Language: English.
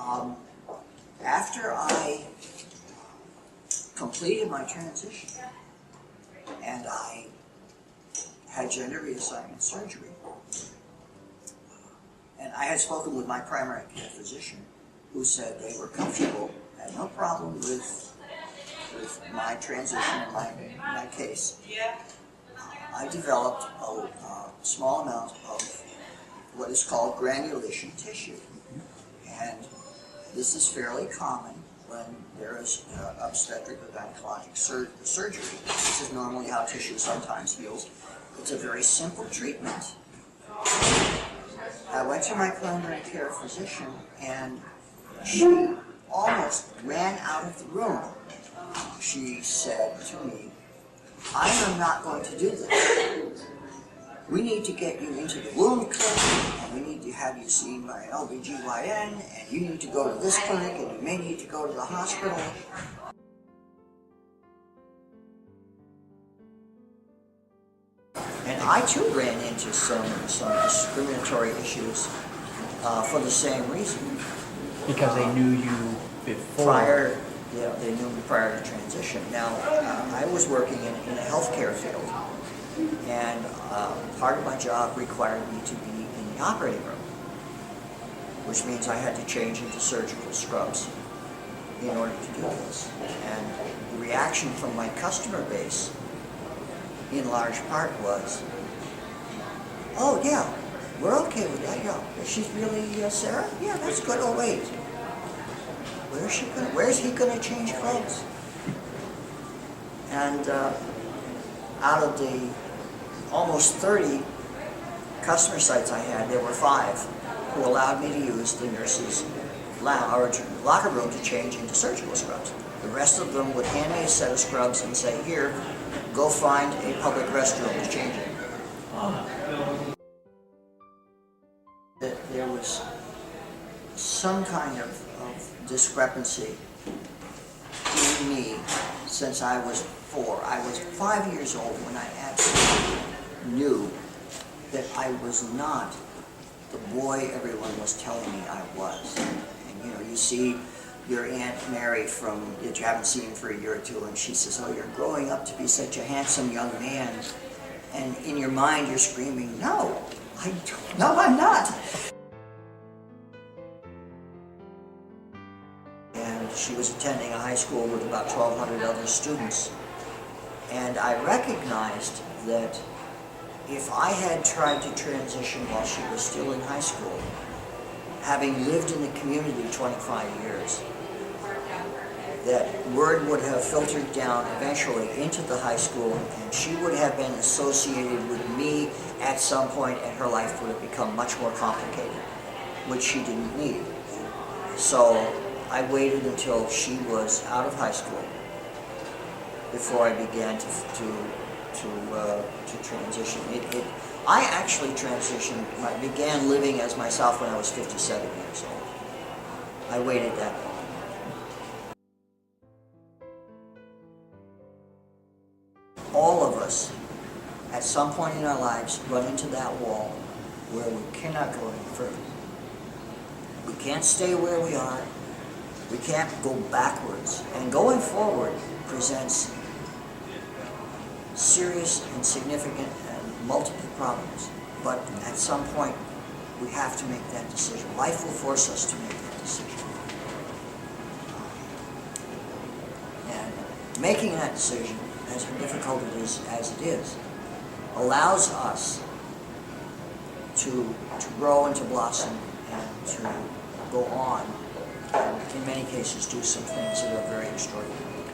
Um, After I completed my transition and I had gender reassignment surgery, and I had spoken with my primary care physician, who said they were comfortable, had no problem with my transition and my case. I developed a small amount of what is called granulation tissue, and this is fairly common when there is obstetric or gynecologic surgery. This is normally how tissue sometimes heals. It's a very simple treatment. I went to my primary care physician, and she almost ran out of the room. She said to me, "I am not going to do this. We need to get you into the wound clinic, and we need to have you seen by an OBGYN, and you need to go to this clinic, and you may need to go to the hospital." And I too ran into some discriminatory issues for the same reason. Because they knew you before. They knew me prior to transition. Now, I was working in the healthcare field, and part of my job required me to be in the operating room, which means I had to change into surgical scrubs in order to do this. And the reaction from my customer base, in large part, was, "Oh yeah, we're okay with that, yeah. She's really Sarah? Yeah, that's good. Oh wait, where's he gonna change clothes?" And out of the almost 30 customer sites I had, there were 5 who allowed me to use the nurse's locker room to change into surgical scrubs. The rest of them would hand me a set of scrubs and say, "Here, go find a public restroom to change it." There was some kind of discrepancy in me since I was 4. I was 5 years old when I absolutely knew that I was not the boy everyone was telling me I was. And you see your Aunt Mary that you haven't seen for a year or two, and she says, "Oh, you're growing up to be such a handsome young man." And in your mind you're screaming, "No, I'm not." And she was attending a high school with about 1,200 other students. And I recognized that if I had tried to transition while she was still in high school, having lived in the community 25 years, that word would have filtered down eventually into the high school, and she would have been associated with me at some point, and her life would have become much more complicated, which she didn't need. So I waited until she was out of high school before I began to transition. I actually transitioned, I began living as myself when I was 57 years old. I waited that long. All of us, at some point in our lives, run into that wall where we cannot go any further. We can't stay where we are. We can't go backwards. And going forward presents serious and significant and multiple problems. But at some point, we have to make that decision. Life will force us to make that decision. And making that decision, as difficult as it is, allows us to grow and to blossom and to go on, and in many cases do some things that are very extraordinary.